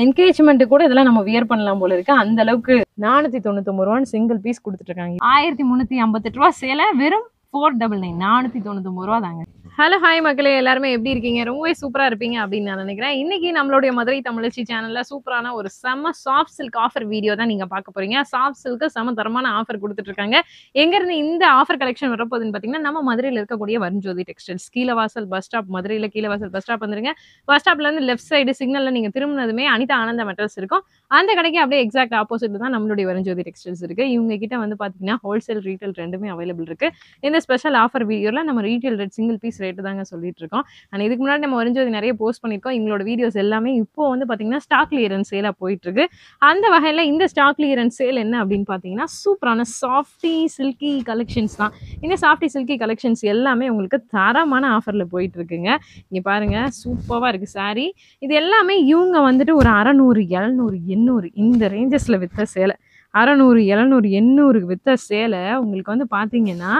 Engagement கூட இதெல்லாம் நம்ம வியர் பண்ணலாம் போல இருக்கு. அந்த அளவுக்கு 499 ரூபான்னு சிங்கிள் பீஸ் கொடுத்துட்டு இருக்காங்க. 1358 ரூபா சேலை வெறும் 499, 499 ரூபா தாங்க. ஹலோ ஹாய் மக்களே, எல்லாருமே எப்படி இருக்கீங்க? ரொம்பவே சூப்பரா இருப்பீங்க அப்படின்னு நான் நினைக்கிறேன். இன்னைக்கு நம்மளுடைய மதுரை தமிழச்சி சேனல்ல சூப்பரான ஒரு செம்ம சாஃப்ட் சில்க் ஆஃபர் வீடியோ தான் நீங்க பார்க்க போறீங்க. சாஃப்ட் சில்க்கு செம்ம தரமான ஆஃபர் கொடுத்துட்டு இருக்காங்க. எங்க இருந்து இந்த ஆஃபர் கலெக்ஷன் வரப்போகுதுன்னு பாத்தீங்கன்னா, நம்ம மதுரையில இருக்கக்கூடிய Varunjothi textiles Keezhavasal bus stop, மதுரையில கீழவாசல் பஸ் ஸ்டாப் வந்துருங்க. பஸ் ஸ்டாப்ல இருந்து லெஃப்ட் சைடு சிக்னல்ல நீங்க திரும்பினதுமே அனிதா ஆனந்த மெட்டல்ஸ் இருக்கும். அந்த கடைக்கு அப்படியே எக்ஸாக்ட் ஆப்போசிட் தான் நம்மளுடைய வருண்ஜோதி டெக்ஸ்டைல்ஸ் இருக்கு. இவங்க கிட்ட வந்து பாத்தீங்கன்னா ஹோல்சேல் ரீட்டைல் ரெண்டுமே அவைலபிள் இருக்கு. இந்த ஸ்பெஷல் ஆஃபர் வீடியோல நம்ம retail rate single piece rate தாங்க சொல்லிட்டு இருக்கோம். அண்ட் இதுக்கு முன்னாடி நம்ம வருண்ஜோதி நிறைய போஸ்ட் பண்ணிருக்கோம். எங்களோட வீடியோஸ் எல்லாமே இப்போ வந்து பாத்தீங்கன்னா ஸ்டாக் கிளியரன்ஸ் சேலா போயிட்டு இருக்கு. அந்த வகையில இந்த ஸ்டாக் கிளியரன்ஸ் சேல் என்ன அப்படின்னு பாத்தீங்கன்னா, சூப்பரான சாஃப்டி சில்கி கலெக்ஷன்ஸ் தான். இந்த சாஃப்டி சில்கி கலெக்ஷன்ஸ் எல்லாமே உங்களுக்கு தரமான ஆஃபர்ல போயிட்டு இருக்குங்க. இங்க பாருங்க, சூப்பரா இருக்கு சாரி. இது எல்லாமே இவங்க வந்துட்டு ஒரு 600, 700, 800 இந்த ரேஞ்சஸ்ல வித்த சேலை. 600, 700, 800 வித்த சேலை உங்களுக்கு வந்து பாத்தீங்கன்னா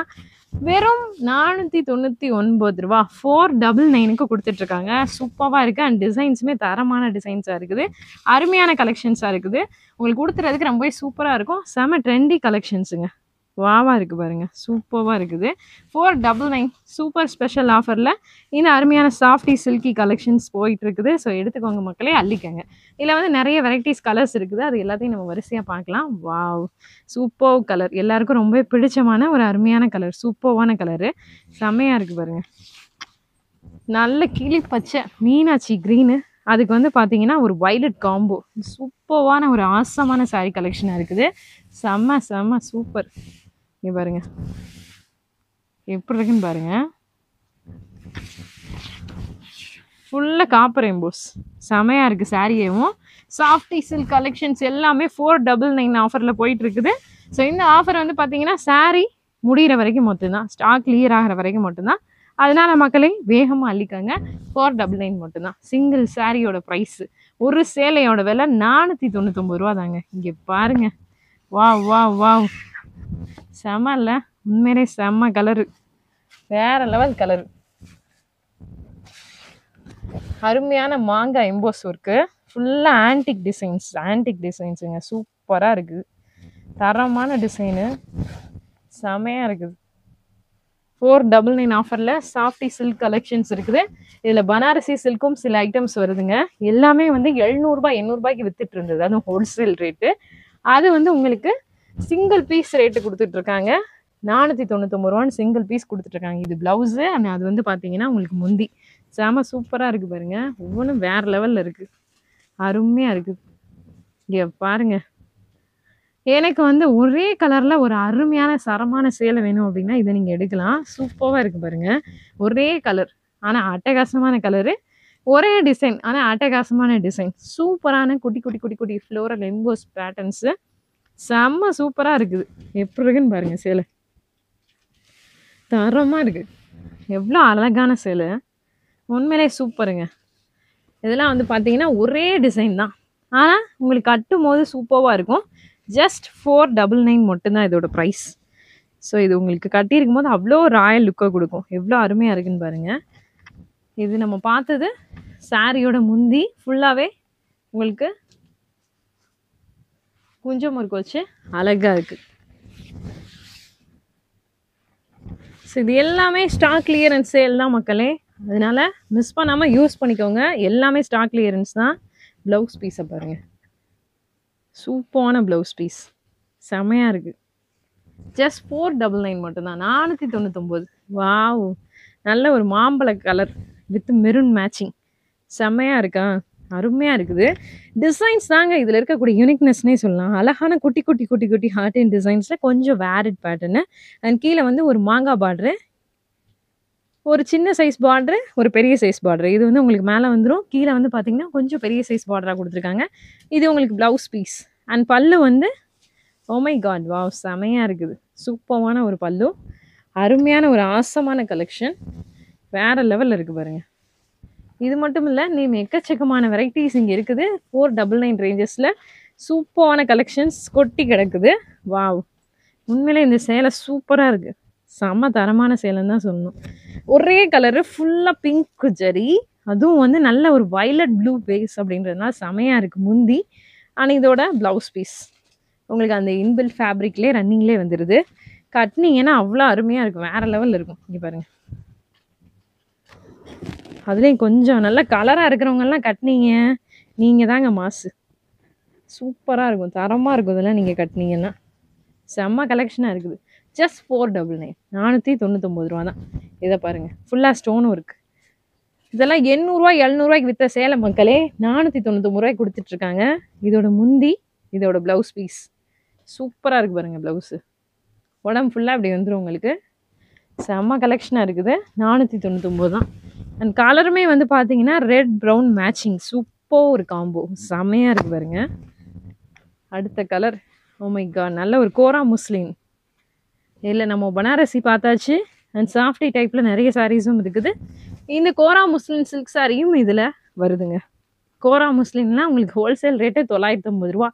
வெறும் 499 ரூபா 499க்கு கொடுத்துட்டு இருக்காங்க. சூப்பராக இருக்குது. அண்ட் டிசைன்ஸுமே தரமான டிசைன்ஸாக இருக்குது. அருமையான கலெக்ஷன்ஸாக இருக்குது. உங்களுக்கு கொடுத்துறதுக்கு ரொம்பவே சூப்பராக இருக்கும். செம ட்ரெண்டி கலெக்ஷன்ஸுங்க. வாவா இருக்குது பாருங்க, சூப்பராக இருக்குது. 499 சூப்பர் ஸ்பெஷல் ஆஃபரில் இந்த அருமையான சாஃப்டி சில்கி கலெக்ஷன்ஸ் போயிட்டு இருக்குது. ஸோ எடுத்துக்கோங்க மக்களே, அள்ளிக்கங்க. இதில் வந்து நிறைய வெரைட்டிஸ் கலர்ஸ் இருக்குது. அது எல்லாத்தையும் நம்ம வரிசையாக பார்க்கலாம். வாவ், சூப்பர் கலர், எல்லாருக்கும் ரொம்ப பிடிச்சமான ஒரு அருமையான கலர், சூப்பரான கலரு, செம்மையாக இருக்குது பாருங்க. நல்ல கிளி பச்சை மீனாட்சி க்ரீனு, அதுக்கு வந்து பார்த்தீங்கன்னா ஒரு வைலட் காம்போ, சூப்பரான ஒரு ஆசமான சாரீ கலெக்ஷனாக இருக்குது. செம்ம செம்ம சூப்பர். இங்கே பாருங்க எப்படி இருக்குன்னு பாருங்க. ஃபுல்லாக காப்பர் எம்போஸ், செமையாக இருக்குது சாரியேவும். சாஃப்டி சில்க் கலெக்ஷன்ஸ் எல்லாமே 499 ஆஃபரில் போயிட்டு இருக்குது. ஸோ இந்த ஆஃபர் வந்து பார்த்தீங்கன்னா சாரீ முடிகிற வரைக்கும் மட்டும்தான், ஸ்டாக் கிளியர் ஆகிற வரைக்கும் மட்டும்தான். அதனால மக்களே வேகமாக அள்ளிக்காங்க. 499 மட்டும்தான் சிங்கிள் சாரியோட ப்ரைஸு. ஒரு சேலையோட விலை 499 ரூபா தாங்க. இங்கே பாருங்க, வா வா வா, செம இல்லை? உண்மையிலே செம்ம கலரு, வேற லெவல் கலரு. அருமையான மாங்காய் எம்போஸ் ஒர்க்கு, ஃபுல்லாக ஆன்டிக் டிசைன்ஸ், ஆன்டிக் டிசைன்ஸுங்க, சூப்பராக இருக்குது. தரமான டிசைனு, செமையாக இருக்குது. 499 ஆஃபரில் சாஃப்டி சில்க் கலெக்ஷன்ஸ் இருக்குது. இதில் பனாரசி சில்க்கும் சில ஐட்டம்ஸ் வருதுங்க. எல்லாமே வந்து 700 800 வித்துட்டு இருந்தது, அதுவும் ஹோல்சேல் ரேட்டு. அது வந்து உங்களுக்கு சிங்கிள் பீஸ் ரேட்டு கொடுத்துட்ருக்காங்க. 499 ரூபான்னு சிங்கிள் பீஸ் கொடுத்துட்ருக்காங்க. இது ப்ளவுஸு, அண்ட் அது வந்து பார்த்தீங்கன்னா உங்களுக்கு முந்தி. செம சூப்பராக இருக்குது பாருங்கள். ஒவ்வொன்றும் வேறு லெவலில் இருக்குது, அருமையாக இருக்குது. இங்கே பாருங்கள், எனக்கு வந்து ஒரே கலரில் ஒரு அருமையான சரமான சேலை வேணும் அப்படின்னா இதை நீங்கள் எடுக்கலாம். சூப்பராக இருக்குது பாருங்கள். ஒரே கலர் ஆனால் அட்டகாசமான கலரு, ஒரே டிசைன் ஆனால் அட்டகாசமான டிசைன், சூப்பரான குட்டி குட்டி குட்டி குட்டி ஃப்ளோரல் எம்போஸ் பேட்டர்ன்ஸு, செம்ம சூப்பராக இருக்குது. எப்படி இருக்குன்னு பாருங்கள், சேலை தரமாக இருக்குது. எவ்வளோ அழகான சேலை, உண்மையிலே சூப்பருங்க. இதெல்லாம் வந்து பார்த்தீங்கன்னா ஒரே டிசைன் தான், ஆனால் உங்களுக்கு கட்டும் போது சூப்பராக இருக்கும். ஜஸ்ட் 499 மட்டும்தான் இதோட ப்ரைஸ். ஸோ இது உங்களுக்கு கட்டியிருக்கும் போது அவ்வளோ ராயல் லுக்கை கொடுக்கும். எவ்வளோ அருமையாக இருக்குன்னு பாருங்கள். இது நம்ம பார்த்தது சாரியோட முந்தி, ஃபுல்லாகவே உங்களுக்கு குஞ்சம் முறுக்கு வச்சு அழகாக இருக்குது. ஸோ இது எல்லாமே ஸ்டாக் கிளியரன்ஸ் சேல் தான் மக்களே, அதனால் மிஸ் பண்ணாமல் யூஸ் பண்ணிக்கோங்க. எல்லாமே ஸ்டாக் கிளியரன்ஸ் தான். ப்ளவுஸ் பீஸை பாருங்கள், சூப்பரான ப்ளவுஸ் பீஸ், செமையாக இருக்குது. ஜஸ்ட் 499 மட்டும்தான், 499. வாவ், நல்ல ஒரு மாம்பழ கலர் வித் மெரூன் மேட்சிங், செம்மையாக இருக்கா, அருமையாக இருக்குது. டிசைன்ஸ் தாங்க இதில் இருக்கக்கூடிய யூனிக்னஸ்னே சொல்லலாம். அழகான குட்டி குட்டி குட்டி குட்டி ஹார்ட் அண்ட் டிசைன்ஸில் கொஞ்சம் வேரிட் பேட்டர்னு, அண்ட் கீழே வந்து ஒரு மாங்காய் பார்டரு, ஒரு சின்ன சைஸ் பார்டரு, ஒரு பெரிய சைஸ் பார்டரு. இது வந்து உங்களுக்கு மேலே வந்துடும், கீழே வந்து பார்த்தீங்கன்னா கொஞ்சம் பெரிய சைஸ் பார்டராக கொடுத்துருக்காங்க. இது உங்களுக்கு ப்ளவுஸ் பீஸ். அண்ட் பல்லு வந்து ஓமை காட், வாவ், செமையாக இருக்குது. சூப்பரான ஒரு பல்லு, அருமையான ஒரு ஆசமான கலெக்ஷன், வேறு லெவலில் இருக்குது பாருங்கள். இது மட்டும் இல்லை, நீ எக்கச்சக்கமான வெரைட்டிஸ் இங்கே இருக்குது. 499 ரேஞ்சஸில் சூப்பரான கலெக்ஷன்ஸ் கொட்டி கிடக்குது. வாவ், உண்மையிலே இந்த சேலை சூப்பராக இருக்குது, செம்ம தரமான சேலைன்னு தான் சொல்லணும். ஒரே கலரு ஃபுல்லாக பிங்க் ஜரி, அதுவும் வந்து நல்ல ஒரு வயலட் ப்ளூ பேஸ் அப்படின்றதுனால செமையாக இருக்குது முந்தி. ஆனால் இதோட ப்ளவுஸ் பீஸ் உங்களுக்கு அந்த இன்பில் ஃபேப்ரிக்லேயே ரன்னிங்லேயே வந்துடுது. கட்டினீங்கன்னா அவ்வளோ அருமையாக இருக்கும், வேறு லெவலில் இருக்கும். இங்கே பாருங்கள், அதுலேயும் கொஞ்சம் நல்ல கலராக இருக்கிறவங்கெல்லாம் கட்டினீங்க நீங்கள் தாங்க மாசு. சூப்பராக இருக்கும், தரமாக இருக்கும். இதெல்லாம் நீங்கள் கட்டினீங்கன்னா செம்ம கலெக்ஷனாக இருக்குது. ஜஸ்ட் 499, 499 ரூபா தான். இதை பாருங்கள், ஃபுல்லாக ஸ்டோனும் இருக்குது. இதெல்லாம் 800 700 விற்ற சேலை மக்களே 499 ரூபாய்க்கு கொடுத்துட்ருக்காங்க. இதோட முந்தி, இதோட ப்ளவுஸ் பீஸ் சூப்பராக இருக்குது பாருங்கள். ப்ளவுஸு உடம்பு ஃபுல்லாக இப்படி வந்துடும் உங்களுக்கு. செம்ம கலெக்ஷனாக இருக்குது. 499 தான். அண்ட் கலருமே வந்து பார்த்தீங்கன்னா ரெட் ப்ரௌன் மேட்சிங், சூப்பர் ஒரு காம்போ, செம்மையாக இருக்குது பாருங்க. அடுத்த கலர், ஓ மை காட், நல்ல ஒரு கோரா முஸ்லிம். இல்லை நம்ம பனாரசி பார்த்தாச்சு. அண்ட் சாஃப்டி டைப்பில் நிறைய சாரீஸும் இருக்குது. இந்த கோரா முஸ்லிம் சில்க் சாரியும் இதில் வருதுங்க. கோரா முஸ்லிம்லாம் உங்களுக்கு ஹோல்சேல் ரேட்டே 950 ரூபா.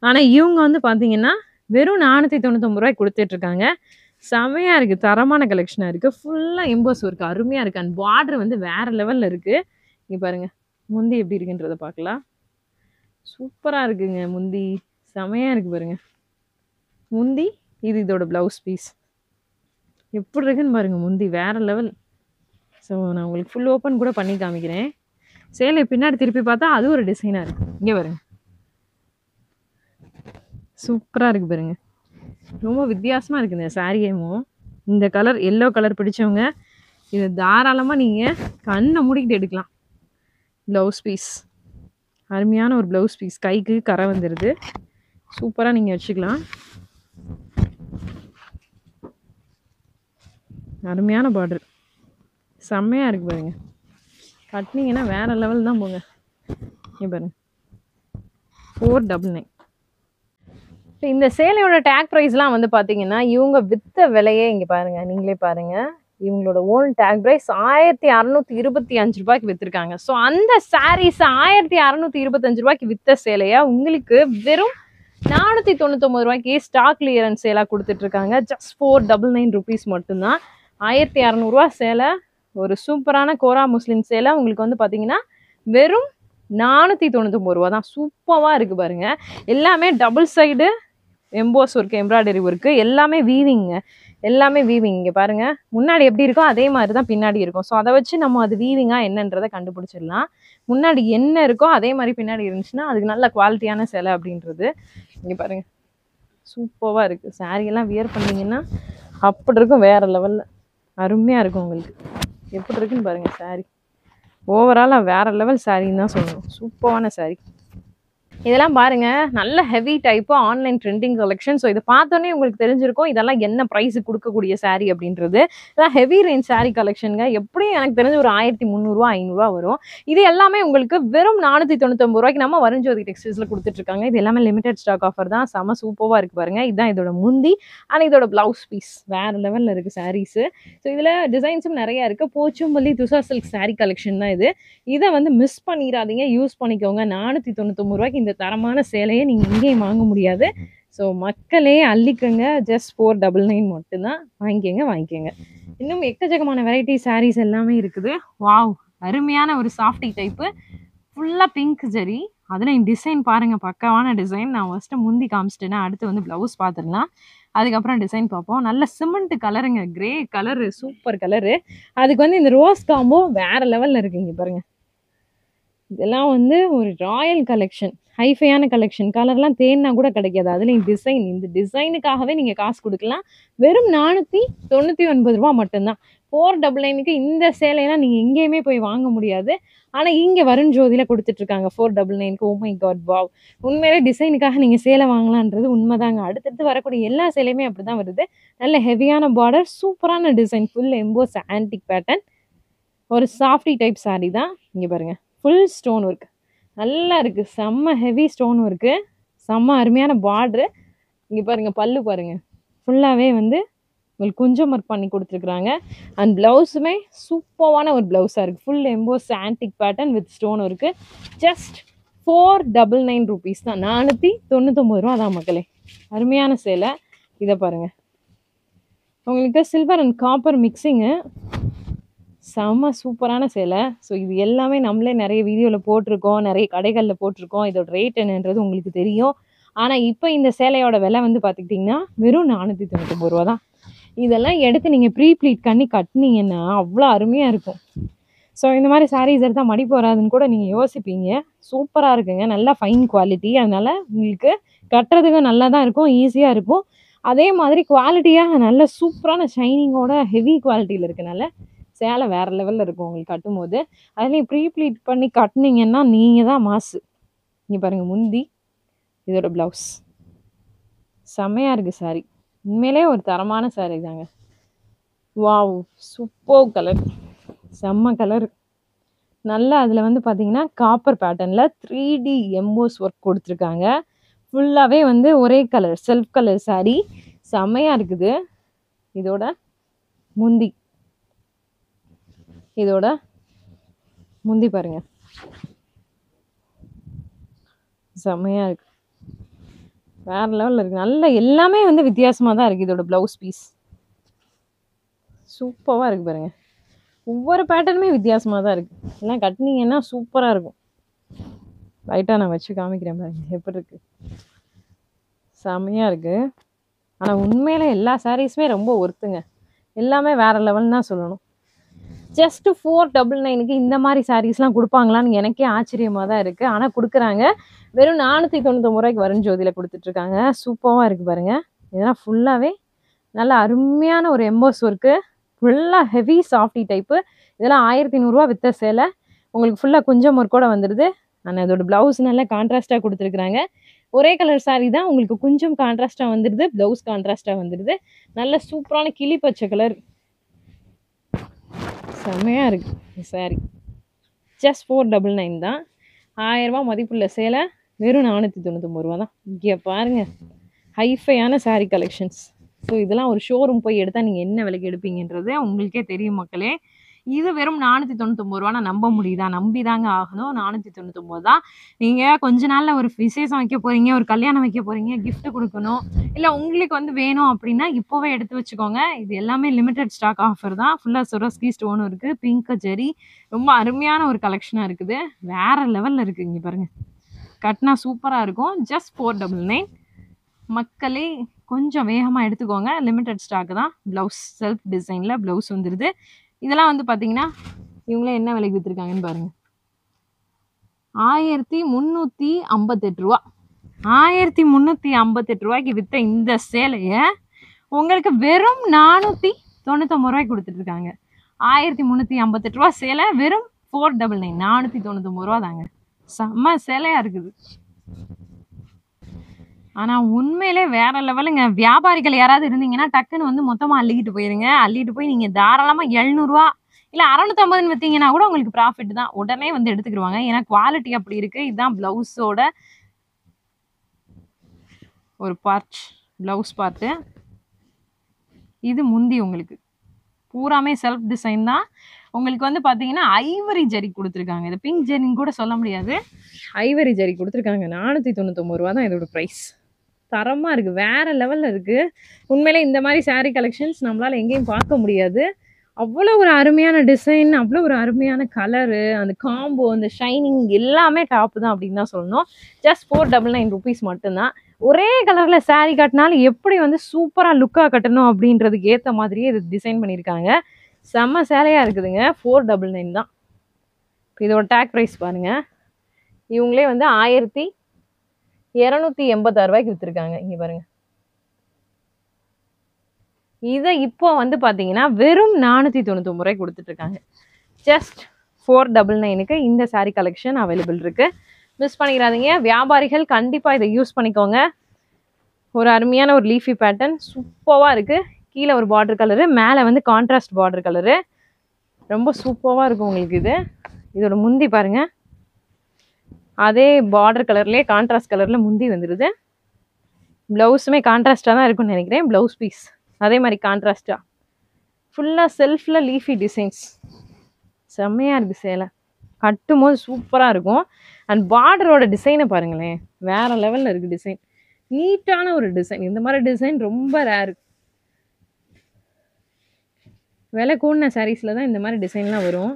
ஆனால் இவங்க வந்து பார்த்தீங்கன்னா வெறும் 499 ரூபாய்க்கு கொடுத்துட்ருக்காங்க. செமையாக இருக்குது, தரமான கலெக்ஷனாக இருக்குது. ஃபுல்லாக எம்போஸ் ஒர்க் அருமையாக இருக்குது. அண்ட் பார்டர் வந்து வேறு லெவலில் இருக்குது. இங்கே பாருங்கள் முந்தி எப்படி இருக்குன்றதை பார்க்கலாம். சூப்பராக இருக்குங்க முந்தி, செமையாக இருக்குது பாருங்கள் முந்தி. இது இதோட ப்ளவுஸ் பீஸ் எப்படி இருக்குன்னு பாருங்கள். முந்தி வேறு லெவல். ஸோ நான் உங்களுக்கு ஃபுல் ஓப்பன் கூட பண்ணி காமிக்கிறேன். சேலை பின்னாடி திருப்பி பார்த்தா அது ஒரு டிசைனாக இருக்குது. இங்கே பாருங்கள், சூப்பராக இருக்குது பாருங்கள். ரொம்ப வித்தியாசமாக இருக்குது இந்த சாரியமும். இந்த கலர் எல்லோ கலர் பிடிச்சவங்க இதை தாராளமாக நீங்கள் கண்ணை மூடிக்கிட்டு எடுக்கலாம். ப்ளவுஸ் பீஸ் அருமையான ஒரு ப்ளவுஸ் பீஸ், கைக்கு கரை வந்துடுது. சூப்பராக நீங்கள் வச்சுக்கலாம். அருமையான பார்டர், செம்மையாக இருக்குது பாருங்க. கட்டினீங்கன்னா வேறு லெவல் தான் போங்க. இங்கே பாருங்க 499. இந்த சேலையோட டேக் ப்ரைஸ்லாம் வந்து பார்த்தீங்கன்னா இவங்க விற்ற விலையே இங்கே பாருங்கள், நீங்களே பாருங்கள். இவங்களோட ஓன் டேக் ப்ரைஸ் 1625 ரூபாய்க்கு விற்றுருக்காங்க. ஸோ அந்த சாரீஸ் 1625 ரூபாய்க்கு விற்ற சேலையா உங்களுக்கு வெறும் 499 ரூபாய்க்கு ஸ்டாக் கிளியரன்ஸ் சேலாக கொடுத்துட்ருக்காங்க. ஜஸ்ட் 499 ருபீஸ் மட்டும்தான். 1600 ரூபா சேலை, ஒரு சூப்பரான கோரா முஸ்லிம் சேலை உங்களுக்கு வந்து பார்த்தீங்கன்னா வெறும் 499 ரூபா தான். சூப்பராக இருக்குது பாருங்கள். எல்லாமே double side EMBOSS work, embroidery work, எல்லாமே வீவிங்க, எல்லாமே வீவிங். இங்கே பாருங்கள், முன்னாடி எப்படி இருக்கோ அதே மாதிரி தான் பின்னாடி இருக்கும். ஸோ அதை வச்சு நம்ம அது வீவிங்காக என்னன்றதை கண்டுபிடிச்சிடலாம். முன்னாடி என்ன இருக்கோ அதே மாதிரி பின்னாடி இருந்துச்சுன்னா அதுக்கு நல்ல குவாலிட்டியான சேலை அப்படின்றது. இங்கே பாருங்கள், சூப்பராக இருக்குது. சாரியெல்லாம் வியர் பண்ணிங்கன்னா அப்படி இருக்கும், வேறு லெவலில் அருமையாக இருக்கும் உங்களுக்கு. எப்படி இருக்குன்னு பாருங்கள் சாரி. ஓவராலாக வேறு லெவல் சாரின்னு தான் சொல்லணும். சூப்பரான சாரி. இதெல்லாம் பாருங்கள், நல்ல heavy type online trending collection. So இதை பார்த்தோன்னே உங்களுக்கு தெரிஞ்சிருக்கும் இதெல்லாம் என்ன ப்ரைஸுக்கு கொடுக்கக்கூடிய சாரீ அப்படின்றது. இதெல்லாம் ஹெவி ரேஞ்ச் சாரீ கலெக்ஷனுங்க. எப்படியும் எனக்கு தெரிஞ்சு ஒரு 1300 500 வரும். இது எல்லாமே உங்களுக்கு வெறும் 499 ரூபாய்க்கு நம்ம வருண்ஜோதி டெக்ஸ்டைல்ஸில் கொடுத்துட்ருக்காங்க. இது எல்லாமே லிமிடெட் ஸ்டாக் ஆஃபர் தான். செம சூப்பராக இருக்குது பாருங்கள். இதுதான் இதோட முந்தி. ஆனால் இதோட ப்ளவுஸ் பீஸ் வேறு லெவலில் இருக்குது சாரீஸு. ஸோ இதில் டிசைன்ஸும் நிறையா இருக்குது. போச்சும்பள்ளி துஷா சில்க் சாரீ கலெக்ஷன் தான் இது. இதை வந்து மிஸ் பண்ணிடாதீங்க, யூஸ் பண்ணிக்கோங்க. 499 ரூபாய்க்கு இந்த தரமான சேலையை நீங்கள் எங்கேயும் வாங்க முடியாது. ஸோ மக்களே அள்ளிக்கங்க. ஜஸ்ட் 499 மட்டும்தான். வாங்கிக்கோங்க. இன்னும் எக்கச்சக்கமான வெரைட்டி சாரீஸ் எல்லாமே இருக்குது. வாவ், அருமையான ஒரு சாஃப்டி டைப்பு, ஃபுல்லாக பிங்க் ஜரி. அதில் டிசைன் பாருங்கள், பக்காவான டிசைன். நான் ஃபஸ்ட்டு முந்தி காமிச்சிட்டேன்னா அடுத்து வந்து ப்ளவுஸ் பார்த்துடலாம், அதுக்கப்புறம் டிசைன் பார்ப்போம். நல்ல சிமெண்ட் கலருங்க, கிரே கலரு, சூப்பர் கலரு. அதுக்கு வந்து இந்த ரோஸ் காம்போ வேறு லெவலில் இருக்குங்க பாருங்கள். இதெல்லாம் வந்து ஒரு ராயல் கலெக்ஷன், ஹைஃபையான கலெக்ஷன். கலர்லாம் தேன்னா கூட கிடைக்காது. அதுலேயும் டிசைன், இந்த டிசைனுக்காகவே நீங்கள் காசு கொடுக்கலாம். வெறும் 499 ரூபா மட்டும்தான். 499க்கு இந்த சேலையெல்லாம் நீங்கள் எங்கேயுமே போய் வாங்க முடியாது. ஆனால் இங்கே வருண்ஜோதியில் கொடுத்துட்ருக்காங்க 499க்கு. Oh my god, wow. உண்மையிலே டிசைனுக்காக நீங்கள் சேலை வாங்கலான்றது உண்மைதாங்க. அடுத்தடுத்து வரக்கூடிய எல்லா சேலையுமே அப்படி தான் வருது. நல்ல ஹெவியான பார்டர், சூப்பரான design, full EMBOSS antique pattern, ஒரு சாஃப்டி டைப் சாரீ தான். இங்கே பாருங்கள், ஃபுல் ஸ்டோன் ஒர்க் நல்லா இருக்குது. செம்ம ஹெவி ஸ்டோன் ஒர்க்கு, செம்ம அருமையான பார்ட்ரு. இங்கே பாருங்கள், பல்லு பாருங்கள், ஃபுல்லாகவே வந்து உங்களுக்கு கொஞ்சம் ஒர்க் பண்ணி கொடுத்துருக்குறாங்க. அண்ட் ப்ளவுஸுமே சூப்பரான ஒரு ப்ளவுஸாக இருக்குது. Full EMBOSS antique pattern with stone work. Just 499 rupees தான். 499 ரூபா தான் மக்களே. அருமையான சேலை. இதை பாருங்கள், உங்களுக்கு சில்வர் அண்ட் காப்பர் மிக்சிங்கு, செம்ம சூப்பரான சேலை. ஸோ இது எல்லாமே நம்மளே நிறைய வீடியோவில் போட்டிருக்கோம், நிறைய கடைகளில் போட்டிருக்கோம். இதோட ரேட் என்னன்றது உங்களுக்கு தெரியும். ஆனால் இப்போ இந்த சேலையோட விலை வந்து பார்த்துக்கிட்டிங்கன்னா வெறும் 499 ரூபா தான். இதெல்லாம் எடுத்து நீங்கள் ப்ரீ ப்ளீட் பண்ணி கட்டினீங்கன்னா அவ்வளோ அருமையாக இருக்கும். ஸோ இந்த மாதிரி சாரீஸ் எடுத்தால் மடிப்பு வராதுன்னு கூட நீங்கள் யோசிப்பீங்க. சூப்பராக இருக்குங்க, நல்லா ஃபைன் குவாலிட்டி. அதனால் உங்களுக்கு கட்டுறதுக்கு நல்லா தான் இருக்கும், ஈஸியாக இருக்கும். அதே மாதிரி குவாலிட்டியாக நல்ல சூப்பரான ஷைனிங்கோட ஹெவி குவாலிட்டியில் இருக்கனால சேலை வேறு லெவலில் இருக்கும் உங்களுக்கு கட்டும்போது. அதுலேயும் ப்ரீ ப்ளீட் பண்ணி கட்டினீங்கன்னா நீங்கள் தான் மாசு. இங்கே பாருங்கள் முந்தி, இதோட ப்ளவுஸ் செம்மையாக இருக்குது சாரி. உண்மையிலே ஒரு தரமான சாரி தாங்க. வாவ், சூப்பர் கலர், செம்ம கலர். நல்லா அதில் வந்து பார்த்தீங்கன்னா காப்பர் பேட்டர்னில் 3D எம்போஸ் ஒர்க் கொடுத்துருக்காங்க. ஃபுல்லாகவே வந்து ஒரே கலர், செல்ஃப் கலர் சாரி, செம்மையாக இருக்குது. இதோட முந்தி, இதோட முந்தி பாருங்கள், செம்மையாக இருக்குது, வேறு லெவலில் இருக்குது. நல்ல எல்லாமே வந்து வித்தியாசமாக தான் இருக்குது. இதோட ப்ளவுஸ் பீஸ் சூப்பராக இருக்குது பாருங்கள். ஒவ்வொரு பேட்டர்னுமே வித்தியாசமாக தான் இருக்குது. எல்லாம் கட்டினீங்கன்னா சூப்பராக இருக்கும். லைட்டாக நான் வச்சு காமிக்கிறேன் பாருங்கள் எப்படி இருக்குது, செம்மையாக இருக்குது. ஆனால் உண்மையில எல்லா சாரீஸுமே ரொம்ப ஒர்த்துங்க, எல்லாமே வேறு லெவல்னு தான் சொல்லணும். ஜஸ்ட்டு 499க்கு இந்த மாதிரி சாரீஸ்லாம் கொடுப்பாங்களான்னு எனக்கே ஆச்சரியமாக தான் இருக்குது. ஆனால் கொடுக்குறாங்க. வெறும் 499 ரூபாய்க்கு வரும் ஜோதியில் கொடுத்துட்ருக்காங்க. சூப்பராக இருக்குது பாருங்கள். இதெல்லாம் ஃபுல்லாகவே நல்ல அருமையான ஒரு எம்போஸ் ஒர்க்கு, ஃபுல்லாக ஹெவி சாஃப்டி டைப்பு. இதெல்லாம் 1100 ரூபா விற்ற சேலை. உங்களுக்கு ஃபுல்லாக கொஞ்சம் ஒர்க்கோட வந்துடுது. ஆனால் அதோட ப்ளவுஸ் நல்லா கான்ட்ராஸ்ட்டாக கொடுத்துருக்குறாங்க. ஒரே கலர் சாரீ தான், உங்களுக்கு கொஞ்சம் கான்ட்ராஸ்ட்டாக வந்துடுது, ப்ளவுஸ் கான்ட்ராஸ்ட்டாக வந்துடுது. நல்ல சூப்பரான கிளி பச்சை கலர், செம்மையாக இருக்குது சாரீ. ஜஸ்ட் 499 தான். 1000 ரூபா மதிப்புள்ள சேலை வெறும் 499 ரூபா தான். இங்கே பாருங்கள், ஹைஃபையான சாரீ கலெக்ஷன்ஸ். ஸோ இதெல்லாம் ஒரு ஷோரூம் போய் எடுத்தால் நீங்கள் என்ன விலைக்கு எடுப்பீங்கன்றது உங்களுக்கே தெரியும் மக்களே. இது வெறும் 499 ரூபானா நம்ப முடியுதா? நம்பி தாங்க ஆகணும். 499 தான். நீங்கள் கொஞ்ச நாளில் ஒரு விசேஷம் வைக்க போகிறீங்க, ஒரு கல்யாணம் வைக்க போகிறீங்க, கிஃப்ட் கொடுக்கணும், இல்லை உங்களுக்கு வந்து வேணும் அப்படின்னா இப்போவே எடுத்து வச்சுக்கோங்க. இது எல்லாமே லிமிடெட் ஸ்டாக் ஆஃபர் தான். ஃபுல்லாக சொரஸ்கி ஸ்டோனும் இருக்குது, பிங்க் ஜெரி, ரொம்ப அருமையான ஒரு கலெக்ஷனாக இருக்குது. வேறு லெவலில் இருக்குது. இங்கே பாருங்கள், கட்டினா சூப்பராக இருக்கும். ஜஸ்ட் 499. மக்களே கொஞ்சம் வேகமாக எடுத்துக்கோங்க, லிமிடெட் ஸ்டாக்கு தான். ப்ளவுஸ் செல்ஃப் டிசைனில் ப்ளவுஸ் வந்துடுது. இதெல்லாம் வந்து பார்த்தீங்கன்னா இவங்களே என்ன விலைக்கு விற்றுருக்காங்கன்னு பாருங்கள், 1358 ரூபா. 1358 ரூபாய்க்கு விற்ற இந்த சேலையை உங்களுக்கு வெறும் 499 ரூபாய்க்கு கொடுத்துட்ருக்காங்க. 1358 ரூபா சேலை வெறும் 499, 499 ரூபா தாங்க. செம்ம சேலையாக இருக்குது. ஆனால் உண்மையிலே வேறு லெவலுங்க. வியாபாரிகள் யாராவது இருந்தீங்கன்னா டக்குன்னு வந்து மொத்தமாக அள்ளிக்கிட்டு போயிருங்க. அள்ளிட்டு போய் நீங்கள் தாராளமாக 700 ரூபா இல்லை 650 விற்றீங்கன்னா கூட உங்களுக்கு ப்ராஃபிட் தான். உடனே வந்து எடுத்துக்கிடுவாங்க, ஏன்னா குவாலிட்டி அப்படி இருக்குது. இதுதான் ப்ளவுஸோட ஒரு பார்ட், ப்ளவுஸ் பார்ட்டு. இது முந்தி, உங்களுக்கு பூராமே செல்ஃப் டிசைன் தான். உங்களுக்கு வந்து பார்த்தீங்கன்னா ஐவரி ஜரி கொடுத்துருக்காங்க. இது பிங்க் ஜெரின்னு கூட சொல்ல முடியாது, ஐவரி ஜரி கொடுத்துருக்காங்க. 499 ரூபா தான் இதோட ப்ரைஸ். தரமாக இருக்குது, வேறு லெவலில் இருக்குது. உண்மையிலே இந்த மாதிரி சாரீ கலெக்ஷன்ஸ் நம்மளால் எங்கேயும் பார்க்க முடியாது. அவ்வளோ ஒரு அருமையான டிசைன், அவ்வளோ ஒரு அருமையான கலரு, அந்த காம்போ, அந்த ஷைனிங் எல்லாமே டாப்பு தான் அப்படின்னு தான் சொல்லணும். ஜஸ்ட் 499 ருபீஸ் மட்டும்தான். ஒரே கலரில் சாரீ கட்டினாலும் எப்படி வந்து சூப்பராக லுக்காக கட்டணும் அப்படின்றதுக்கு ஏற்ற மாதிரியே இது டிசைன் பண்ணியிருக்காங்க. செம்ம சேலையாக இருக்குதுங்க. 499 தான். இப்போ இதோட டேக் ப்ரைஸ் பாருங்கள். இவங்களே வந்து 1286 ரூபாய்க்கு விற்றுருக்காங்க. இங்கே பாருங்கள், இதை இப்போ வந்து பார்த்தீங்கன்னா வெறும் 499 ரூபாய்க்கு கொடுத்துட்ருக்காங்க. ஜஸ்ட் 499க்கு இந்த சாரீ கலெக்ஷன் அவைலபிள் இருக்குது. மிஸ் பண்ணிக்கிறாதீங்க. வியாபாரிகள் கண்டிப்பாக இதை யூஸ் பண்ணிக்கோங்க. ஒரு அருமையான ஒரு லீஃபி பேட்டர்ன் சூப்பராக இருக்குது. கீழே ஒரு பார்டர் கலரு, மேலே வந்து கான்ட்ராஸ்ட் பார்டர் கலரு, ரொம்ப சூப்பராக இருக்கும் உங்களுக்கு. இதோட முந்தி பாருங்கள், அதே பார்டர் கலர்லேயே கான்ட்ராஸ்ட் கலரில் முந்தி வந்துடுது. ப்ளவுஸுமே கான்ட்ராஸ்டாக தான் இருக்குன்னு நினைக்கிறேன். ப்ளவுஸ் பீஸ் அதே மாதிரி கான்ட்ராஸ்டாக ஃபுல்லாக செல்ஃபில் லீஃபி டிசைன்ஸ், செம்மையாக இருக்குது சேலை. கட்டும் போது சூப்பராக இருக்கும். அண்ட் பார்டரோட டிசைனை பாருங்களேன், வேறு லெவலில் இருக்குது டிசைன். நீட்டான ஒரு டிசைன். இந்த மாதிரி டிசைன் ரொம்ப ரேரு. விலை கூடின சாரீஸில் தான் இந்த மாதிரி டிசைன்லாம் வரும்.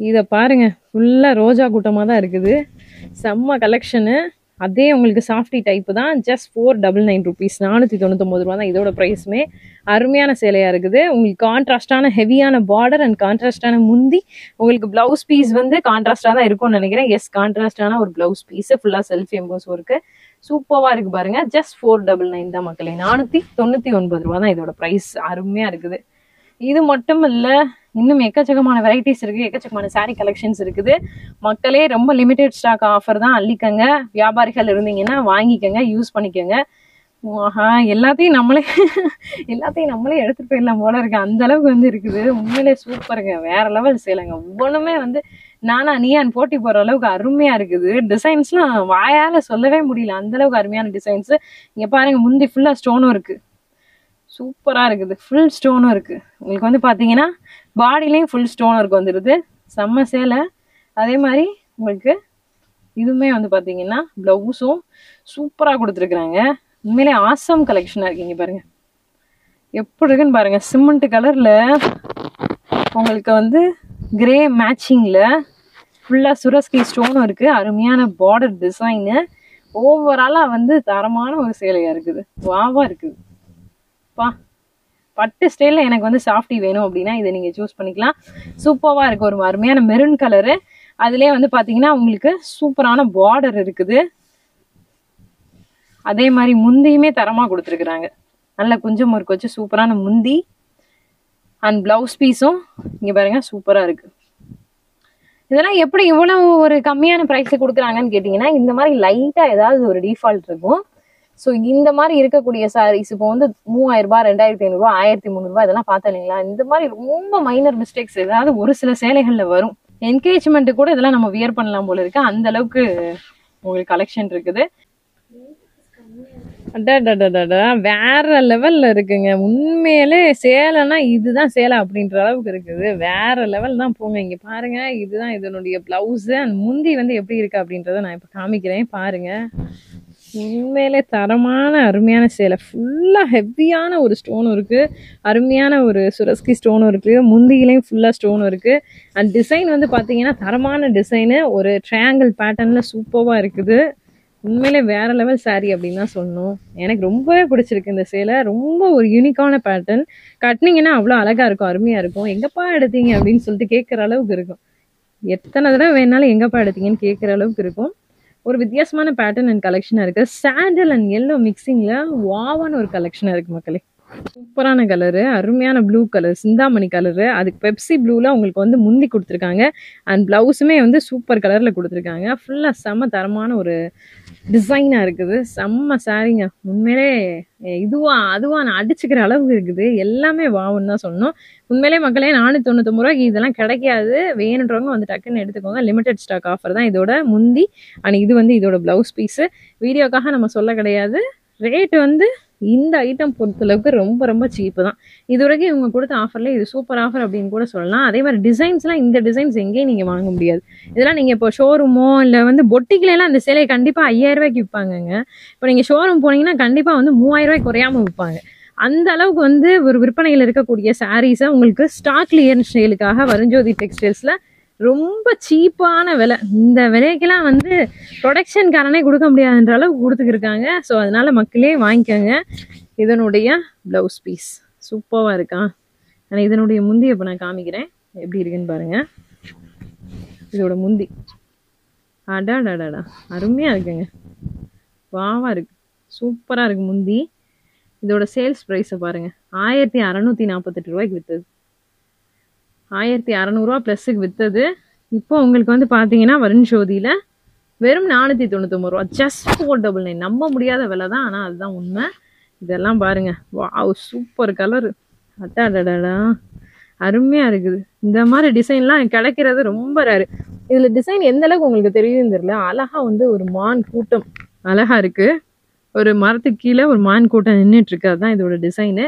இதை பாருங்க, ஃபுல்லாக ரோஜா கூட்டமாக தான் இருக்குது. செம்ம கலெக்ஷனு. அதே உங்களுக்கு சாஃப்டி டைப்பு தான். ஜஸ்ட் 499 rupees, 499 ரூபா தான் இதோட ப்ரைஸுமே. அருமையான சேலையாக இருக்குது. உங்களுக்கு கான்ட்ராஸ்டான ஹெவியான பார்டர் அண்ட் கான்ட்ராஸ்டான முந்தி. உங்களுக்கு ப்ளவுஸ் பீஸ் வந்து கான்ட்ராஸ்டாக தான் இருக்கும்னு நினைக்கிறேன். எஸ், கான்ட்ராஸ்டான ஒரு ப்ளவுஸ் பீஸு ஃபுல்லாக செல்ஃப் எம்போஸ் ஒர்க்கு சூப்பராக இருக்குது பாருங்க. ஜஸ்ட் 499 தான் மக்களே. 499 ரூபா தான் இதோட ப்ரைஸ். அருமையாக இருக்குது. இது மட்டும் இல்லை, இன்னும் எக்கச்சக்கமான வெரைட்டிஸ் இருக்குது, எக்கச்சக்கமான சாரீ கலெக்ஷன்ஸ் இருக்குது மக்களே. ரொம்ப லிமிடெட் ஸ்டாக் ஆஃபர் தான். அள்ளிக்கங்க. வியாபாரிகள் இருந்தீங்கன்னா வாங்கிக்கங்க, யூஸ் பண்ணிக்கோங்க. எல்லாத்தையும் நம்மளே எடுத்துட்டு போயிடலாம் போல இருக்கு. அந்த அளவுக்கு வந்து இருக்குது. உண்மையிலே சூப்பருங்க, வேற லெவல் சேலைங்க. ஒவ்வொன்றுமே வந்து நானா நீயான் போட்டி போற அளவுக்கு அருமையா இருக்குது. டிசைன்ஸ்லாம் வாயால சொல்லவே முடியல, அந்த அளவுக்கு அருமையான டிசைன்ஸ். இங்க பாருங்க, முந்தி ஃபுல்லா ஸ்டோனும் இருக்கு, சூப்பரா இருக்குது. ஃபுல் ஸ்டோனும் இருக்கு. உங்களுக்கு வந்து பாத்தீங்கன்னா பாடிலையும் ஃபுல் ஸ்டோன் ஒர்க் வந்துடுது. செம்ம சேலை. அதே மாதிரி உங்களுக்கு இதுவுமே வந்து பாத்தீங்கன்னா பிளவுஸும் சூப்பரா கொடுத்துருக்குறாங்க. உண்மையிலே ஆசம் கலெக்ஷனா இருக்கீங்க பாருங்க, எப்படி இருக்குன்னு பாருங்க. சிமெண்ட் கலர்ல உங்களுக்கு வந்து கிரே மேட்சிங்ல ஃபுல்லா சுரஸ்கி ஸ்டோனும் இருக்கு. அருமையான பார்டர் டிசைனு. ஓவராலா வந்து தரமான ஒரு சேலையா இருக்குது. வாவா இருக்குது பா. பட்டு ஸ்டைலில் எனக்கு வந்து சாஃப்டி வேணும் அப்படின்னா இதை நீங்கள் சூஸ் பண்ணிக்கலாம். சூப்பராக இருக்குது. ஒரு அருமையான மெரூன் கலரு. அதுலேயே வந்து பார்த்தீங்கன்னா உங்களுக்கு சூப்பரான பார்டர் இருக்குது. அதே மாதிரி முந்தியுமே தரமாக கொடுத்துருக்குறாங்க. நல்ல குஞ்சம் ஒர்க் வச்சு சூப்பரான முந்தி அண்ட் பிளவுஸ் பீஸும் இங்கே பாருங்க சூப்பராக இருக்குது. இதெல்லாம் எப்படி இவ்வளோ ஒரு கம்மியான ப்ரைஸில் கொடுக்குறாங்கன்னு கேட்டிங்கன்னா, இந்த மாதிரி லைட்டாக ஏதாவது ஒரு டிஃபால்ட் இருக்கும். ஸோ இந்த மாதிரி இருக்கக்கூடிய சாரீஸ் இப்போ வந்து 3000 ரூபாய், 2500 ரூபாய், 1300 ரூபாய் இதெல்லாம் பார்த்தா இல்லைங்களா, இந்த மாதிரி ரொம்ப மைனர் மிஸ்டேக்ஸ் ஏதாவது ஒரு சில சேலைகளில் வரும். என்கேஜ்மெண்ட்டு கூட இதெல்லாம் நம்ம வியர் பண்ணலாம் போல இருக்கு. அந்த அளவுக்கு உங்களுக்கு கலெக்ஷன் இருக்குது. வேற லெவல்ல இருக்குங்க. உண்மையிலே சேலைனா இதுதான் சேலை அப்படின்ற அளவுக்கு இருக்குது. வேற லெவல் தான் போங்க. இங்க பாருங்க, இதுதான் இதனுடைய பிளவுஸ் அண்ட் முந்தி வந்து எப்படி இருக்கு அப்படின்றத நான் இப்ப காமிக்கிறேன் பாருங்க. உண்மையிலே தரமான அருமையான சேலை. ஃபுல்லாக ஹெவியான ஒரு ஸ்டோனும் இருக்குது, அருமையான ஒரு சுரஸ்கி ஸ்டோனும் இருக்குது, முந்தியிலையும் ஃபுல்லாக ஸ்டோனும் இருக்குது. அண்ட் டிசைன் வந்து பார்த்தீங்கன்னா தரமான டிசைனு. ஒரு ட்ரையாங்கிள் பேட்டர்னில் சூப்பராக இருக்குது. உண்மையிலே வேற லெவல் சாரீ அப்படின்னு தான் சொல்லணும். எனக்கு ரொம்பவே பிடிச்சிருக்கு இந்த சேலை. ரொம்ப ஒரு யூனிக்கான பேட்டர்ன். கட்டினீங்கன்னா அவ்வளோ அழகாக இருக்கும், அருமையாக இருக்கும். எங்கப்பா எடுத்தீங்க அப்படின்னு சொல்லிட்டு கேட்குற அளவுக்கு இருக்கும். எத்தனை தடவை வேணாலும் எங்கப்பா எடுத்தீங்கன்னு கேட்குற அளவுக்கு இருக்கும். ஒரு வித்தியாசமான பேட்டர்ன் அண்ட் கலெக்ஷனாக இருக்குது. சாண்டல் அண்ட் எல்லோ மிக்சிங்கில் வாவான ஒரு கலெக்ஷனாக இருக்குது மக்களே. சூப்பரான கலரு, அருமையான ப்ளூ கலர், சிந்தாமணி கலரு. அதுக்கு பெப்சி ப்ளூவில் உங்களுக்கு வந்து முந்தி கொடுத்துருக்காங்க. அண்ட் ப்ளவுஸுமே வந்து சூப்பர் கலரில் கொடுத்துருக்காங்க. ஃபுல்லாக செம்ம தரமான ஒரு டிசைனாக இருக்குது. செம்ம சாரீங்க. உண்மையிலே அதுவா நான் அடிச்சுக்கிற அளவுக்கு இருக்குது. எல்லாமே வாவுன்னு தான் சொல்லணும். உண்மையிலே மக்களே 499 ரூபாய்க்கு இதெல்லாம் கிடைக்காது. வேணுன்றவங்க வந்து டக்குன்னு எடுத்துக்கோங்க. லிமிடெட் ஸ்டாக் ஆஃபர் தான் இதோட முந்தி. அண்ட் இது வந்து இதோட பிளவுஸ் பீஸு. வீடியோக்காக நம்ம சொல்ல கிடையாது. ரேட்டு வந்து இந்த ஐட்டம் பொறுத்தளவுக்கு ரொம்ப ரொம்ப சீப்பு தான். இது வரைக்கும் இவங்க கொடுத்த ஆஃபர்ல இது சூப்பர் ஆஃபர் அப்படின்னு கூட சொல்லலாம். அதே மாதிரி டிசைன்ஸ்லாம் இந்த டிசைன்ஸ் எங்கேயும் நீங்கள் வாங்க முடியாது. இதெல்லாம் நீங்கள் இப்போ ஷோரூமோ இல்லை வந்து பொட்டிக்கிலாம் அந்த சேலையை கண்டிப்பாக 5000 ரூபாய்க்கு விற்பாங்கங்க. இப்போ நீங்கள் ஷோரூம் போனீங்கன்னா கண்டிப்பாக வந்து 3000 ரூபாய்க்கு குறையாமல் விற்பாங்க. அந்த அளவுக்கு வந்து ஒரு விற்பனையில் இருக்கக்கூடிய சாரீஸை உங்களுக்கு ஸ்டாக் கிளியரன்ஸ் சேலுக்காக வருண்ஜோதி டெக்ஸ்டைல்ஸில் ரொம்ப சீப்பான விலை. இந்த விலைக்கெல்லாம் வந்து ப்ரொடக்ஷன்காரனே கொடுக்க முடியாதுன்ற அளவுக்கு கொடுத்துக்கிருக்காங்க. ஸோ அதனால மக்களே வாங்கிக்கோங்க. இதனுடைய ப்ளவுஸ் பீஸ் சூப்பராக இருக்கா. ஆனால் இதனுடைய முந்தி இப்போ நான் காமிக்கிறேன் எப்படி இருக்குன்னு பாருங்க. இதோட முந்தி அடாடாடாடா அருமையாக இருக்குங்க, வாவா இருக்கு, சூப்பராக இருக்கு முந்தி. இதோட சேல்ஸ் ப்ரைஸை பாருங்க, 1648 ரூபாய்க்கு விற்றது. 1600 ரூபா ப்ளஸுக்கு விற்றது. இப்போ உங்களுக்கு வந்து பார்த்தீங்கன்னா வருண்ஜோதியில் வெறும் 499 ரூபா, ஜஸ்ட் 499. நம்ப முடியாத விலை தான், ஆனால் அதுதான் உண்மை. இதெல்லாம் பாருங்க, வாவ் சூப்பர் கலரு, அட்டாடடா அருமையாக இருக்குது. இந்த மாதிரி டிசைன்லாம் கிடைக்கிறது ரொம்ப ரேரு. இதில் டிசைன் எந்த அளவுக்கு உங்களுக்கு தெரியும் தெரியல. அழகா வந்து ஒரு மான் கூட்டம் அழகா இருக்கு. ஒரு மரத்துக்கு கீழே ஒரு மான் கூட்டம் நின்றுட்டு இருக்கு. அதுதான் இதோட டிசைனு.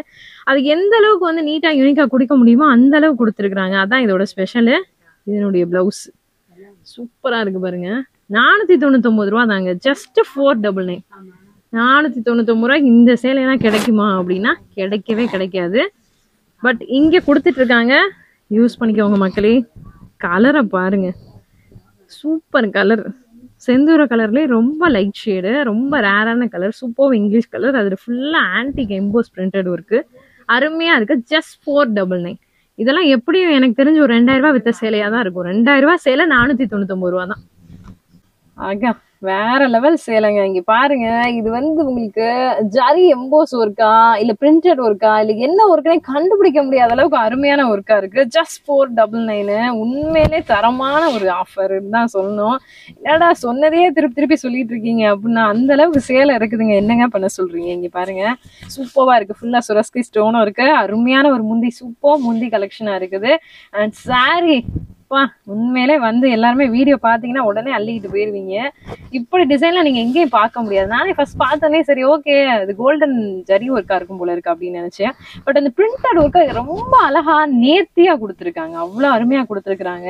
அது எந்த அளவுக்கு வந்து நீட்டாக யூனிக்காக கொடுக்க முடியுமோ அந்த அளவுக்கு கொடுத்துருக்குறாங்க. அதான் இதோட ஸ்பெஷலு. இதனுடைய பிளவுஸ் சூப்பராக இருக்கு பாருங்க. 499 ரூபா தாங்க, ஜஸ்ட் 499. 499 ரூபாய்க்கு இந்த சேலையெல்லாம் கிடைக்குமா அப்படின்னா கிடைக்கவே கிடைக்காது. பட் இங்கே கொடுத்துட்டு இருக்காங்க, யூஸ் பண்ணிக்கோங்க மக்களே. கலரை பாருங்க, சூப்பர் கலர். செந்தூர கலர்லேயே ரொம்ப லைட் ஷேடு, ரொம்ப ரேரான கலர், சூப்பர் இங்கிலீஷ் கலர். அதில் ஃபுல்லாக ஆன்டிக் எம்போஸ் பிரிண்டட் ஒர்க்கு, அருமையாக இருக்குது. ஜஸ்ட் 499. இதெல்லாம் எப்படியும் எனக்கு தெரிஞ்சு ஒரு 2000 ரூபா வித்த சேலையாக தான் இருக்கும். 2000 ரூபா சேலை 499 ரூபா தான். ஆகா, வேற லெவல் சேலைங்க. இங்க பாருங்க, இது வந்து உங்களுக்கு ஜரி எம்போஸ் ஒர்க்கா இல்ல பிரிண்டட் ஒர்க்கா இல்ல என்ன ஒர்க்குனே கண்டுபிடிக்க முடியாத அளவுக்கு அருமையான ஒர்க்கா இருக்கு. ஜஸ்ட் 499. உண்மையிலே தரமான ஒரு ஆஃபர் தான் சொல்லணும். என்னடா சொன்னதையே திருப்பி சொல்லிட்டு இருக்கீங்க அப்படின்னா அந்த அளவுக்கு சேலை இருக்குதுங்க. என்னங்க பண்ண சொல்றீங்க? இங்க பாருங்க, சூப்பரா இருக்கு. ஃபுல்லா சுரஸ்கி ஸ்டோனும் இருக்கு. அருமையான ஒரு முந்தி, சூப்பர் முந்தி கலெக்ஷனா இருக்குது. அண்ட் சாரி உண்மையிலே வந்து எல்லாருமே வீடியோ பாத்தீங்கன்னா உடனே அள்ளிக்கிட்டு போயிருவீங்க. இப்படி டிசைன்லாம் நீங்க எங்கேயும் பார்க்க முடியாது. நானே ஃபர்ஸ்ட் பார்த்தோன்னே சரி ஓகே அது கோல்டன் ஜரி ஒர்க்கா இருக்கும் போல இருக்கு அப்படின்னு நினைச்சேன். பட் அந்த பிரிண்டட் ஒர்க்கா ரொம்ப அழகா நேர்த்தியா கொடுத்துருக்காங்க. அவ்வளவு அருமையா கொடுத்துருக்காங்க.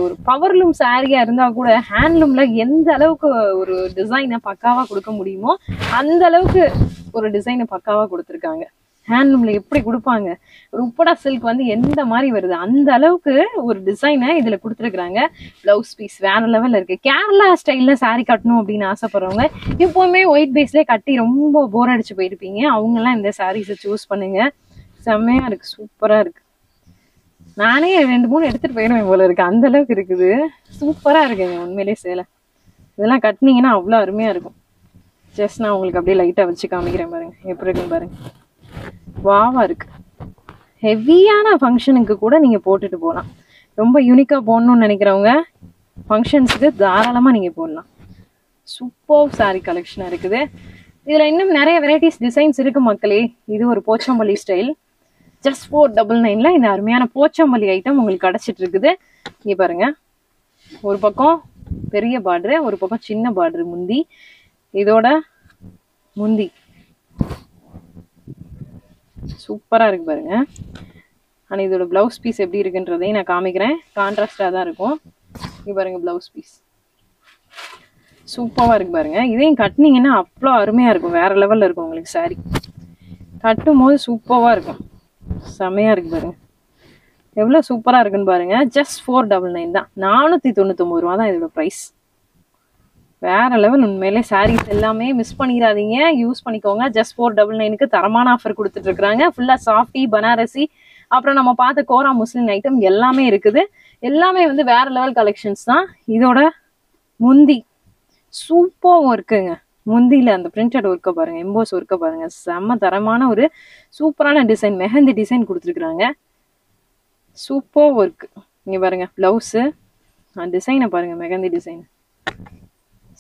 ஒரு பவர்லூம் சாரியா இருந்தா கூட ஹேண்ட்லூம்ல எந்த அளவுக்கு ஒரு டிசைனை பக்காவா கொடுக்க முடியுமோ அந்த அளவுக்கு ஒரு டிசைனை பக்காவா கொடுத்துருக்காங்க. ஹேண்ட்லூம்ல எப்படி கொடுப்பாங்க, ஒரு உப்படா சில்க் வந்து எந்த மாதிரி வருது அந்த அளவுக்கு ஒரு டிசைனை இதுல கொடுத்துருக்காங்க. பிளவுஸ் பீஸ் வேற லெவல்ல இருக்கு. கேரளா ஸ்டைல்ல சாரி கட்டணும் அப்படின்னு ஆசைப்படுறவங்க, எப்பவுமே ஒயிட் பேஸ்ல கட்டி ரொம்ப போர் அடிச்சு போயிருப்பீங்க, அவங்க எல்லாம் இந்த சாரீஸை சூஸ் பண்ணுங்க. செம்மையா இருக்கு, சூப்பரா இருக்கு. நானே 2-3 எடுத்துட்டு போயிடுவேன் போல இருக்கு, அந்த அளவுக்கு இருக்குது. சூப்பரா இருக்குங்க உண்மையிலே சேலை. இதெல்லாம் கட்டினீங்கன்னா அவ்வளவு அருமையா இருக்கும். ஜஸ்ட் நான் உங்களுக்கு அப்படியே லைட்டா வச்சு காமிக்கிறேன் பாருங்க, எப்படி இருக்குன்னு பாருங்க. வாவா இருக்கு. ஹெவியான ஃபங்க்ஷனுக்கு கூட நீங்க போட்டுட்டு போகலாம். ரொம்ப யூனிக்கா போடணும்னு நினைக்கிறவங்க ஃபங்க்ஷன்ஸுக்கு தாராளமா நீங்க போடலாம். சூப்பர் சாரி கலெக்ஷனா இருக்குது. இதுல இன்னும் நிறைய வெரைட்டிஸ் டிசைன்ஸ் இருக்கு மக்களே. இது ஒரு போச்சம்பள்ளி ஸ்டைல். ஜஸ்ட் 499 இந்த அருமையான போச்சம்பள்ளி ஐட்டம் உங்களுக்கு கிடைச்சிட்டு இருக்குது. இங்க பாருங்க, ஒரு பக்கம் பெரிய பார்டரு, ஒரு பக்கம் சின்ன பார்டரு முந்தி. இதோட முந்தி சூப்பரா இருக்கு பாருங்க. ஆனா இதோட பிளவுஸ் பீஸ் எப்படி இருக்குன்றதையும் நான் காமிக்கிறேன். கான்ட்ராஸ்டா தான் இருக்கும். இங்க பாருங்க, பிளவுஸ் பீஸ் சூப்பரா இருக்கு பாருங்க. இதையும் கட்டினீங்கன்னா அவ்வளோ அருமையா இருக்கும். வேற லெவல்ல இருக்கும் உங்களுக்கு சாரி கட்டும் போது. சூப்பரா இருக்கும், செமையா இருக்கு பாருங்க. எவ்வளவு சூப்பரா இருக்குன்னு பாருங்க. ஜஸ்ட் 499 தான். 499 ரூபா தான் இதோட பிரைஸ். வேற லெவல் உண்மையிலே. சாரீஸ் எல்லாமே மிஸ் பண்ணிடாதீங்க, யூஸ் பண்ணிக்கோங்க. ஜஸ்ட் 499க்கு தரமான ஆஃபர் கொடுத்துட்டு இருக்காங்க. ஃபுல்லா சாஃப்டி, பனாரசி, அப்புறம் நம்ம பார்த்த கோரா முஸ்லிம் ஐட்டம் எல்லாமே இருக்குது. எல்லாமே வந்து வேற லெவல் கலெக்ஷன்ஸ் தான். இதோட முந்தி சூப்பர் ஒர்க்குங்க. முந்தியில அந்த பிரிண்டட் ஒர்க்கை பாருங்க, எம்போஸ் ஒர்க்கை பாருங்க, செம்ம தரமான ஒரு சூப்பரான டிசைன், மெஹந்தி டிசைன் கொடுத்துருக்குறாங்க. Super work. இங்க பாருங்க பிளவுஸு, டிசைனை பாருங்க, மெஹந்தி டிசைன்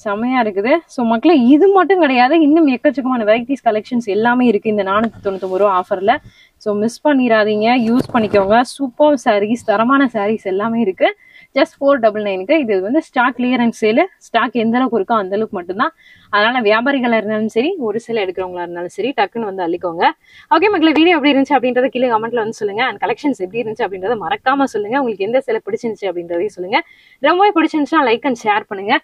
செமையா இருக்குது. ஸோ மக்களே, இது மட்டும் கிடையாது, இன்னும் எக்கச்சக்கமான வெரைட்டிஸ் கலெக்ஷன்ஸ் எல்லாமே இருக்கு இந்த 499 ரூபா ஆஃபர்ல. ஸோ மிஸ் பண்ணிடாதீங்க, யூஸ் பண்ணிக்கோங்க. சூப்பர் சாரீஸ், தரமான சாரீஸ் எல்லாமே இருக்கு. ஜஸ்ட் 499க்கு. இது வந்து ஸ்டாக் கிளியரன்ஸ் சேல். ஸ்டாக் எந்த அளவுக்கு இருக்கோ அந்த அளவுக்கு மட்டும்தான். அதனால வியாபாரிகளா இருந்தாலும் சரி, ஒரு சில எடுக்கிறவங்களா இருந்தாலும் சரி, டக்குன்னு வந்து அள்ளிக்கோங்க. ஓகே மக்களே, வீடியோ எப்படி இருந்துச்சு அப்படின்றத கீழே கமெண்ட்ல வந்து சொல்லுங்க. அண்ட் கலெக்ஷன்ஸ் எப்படி இருந்துச்சு அப்படின்றத மறக்காம சொல்லுங்க. உங்களுக்கு எந்த சேலை பிடிச்சிருந்துச்சு அப்படின்றதையும் சொல்லுங்க. ரொம்பவே பிடிச்சிருந்துச்சுன்னா லைக் அண்ட் ஷேர் பண்ணுங்க.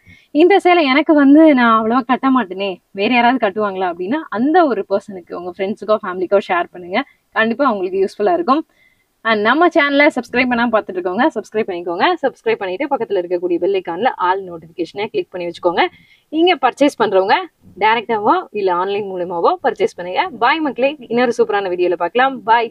இந்த சேலை எனக்கு வந்து நான் அவ்வளவா கட்ட மாட்டேனே, வேற யாராவது கட்டுவாங்களா அப்படின்னா அந்த ஒரு பர்சனுக்கு, உங்க ஃப்ரெண்ட்ஸுக்கோ ஃபேமிலிக்கோ ஷேர் பண்ணுங்க. கண்டிப்பா உங்களுக்கு யூஸ்ஃபுல்லா இருக்கும். அண்ட் நம்ம சேனலை சப்ஸ்கிரைப் பண்ணாம பார்த்துட்டு இருக்கோங்க, சப்ஸ்கிரைப் பண்ணிக்கோங்க. சப்ஸ்கிரைப் பண்ணிட்டு பக்கத்துல இருக்கக்கூடிய பெல் ஐகான்ல ஆல் நோட்டிபிகேஷனை கிளிக் பண்ணி வச்சுக்கோங்க. நீங்க பர்ச்சேஸ் பண்றவங்க டைரக்டாவோ இல்ல ஆன்லைன் மூலமாவோ பர்ச்சேஸ் பண்ணுங்க. பாய் மக்களே, இன்னொரு சூப்பரான வீடியோல பார்க்கலாம். பாய்.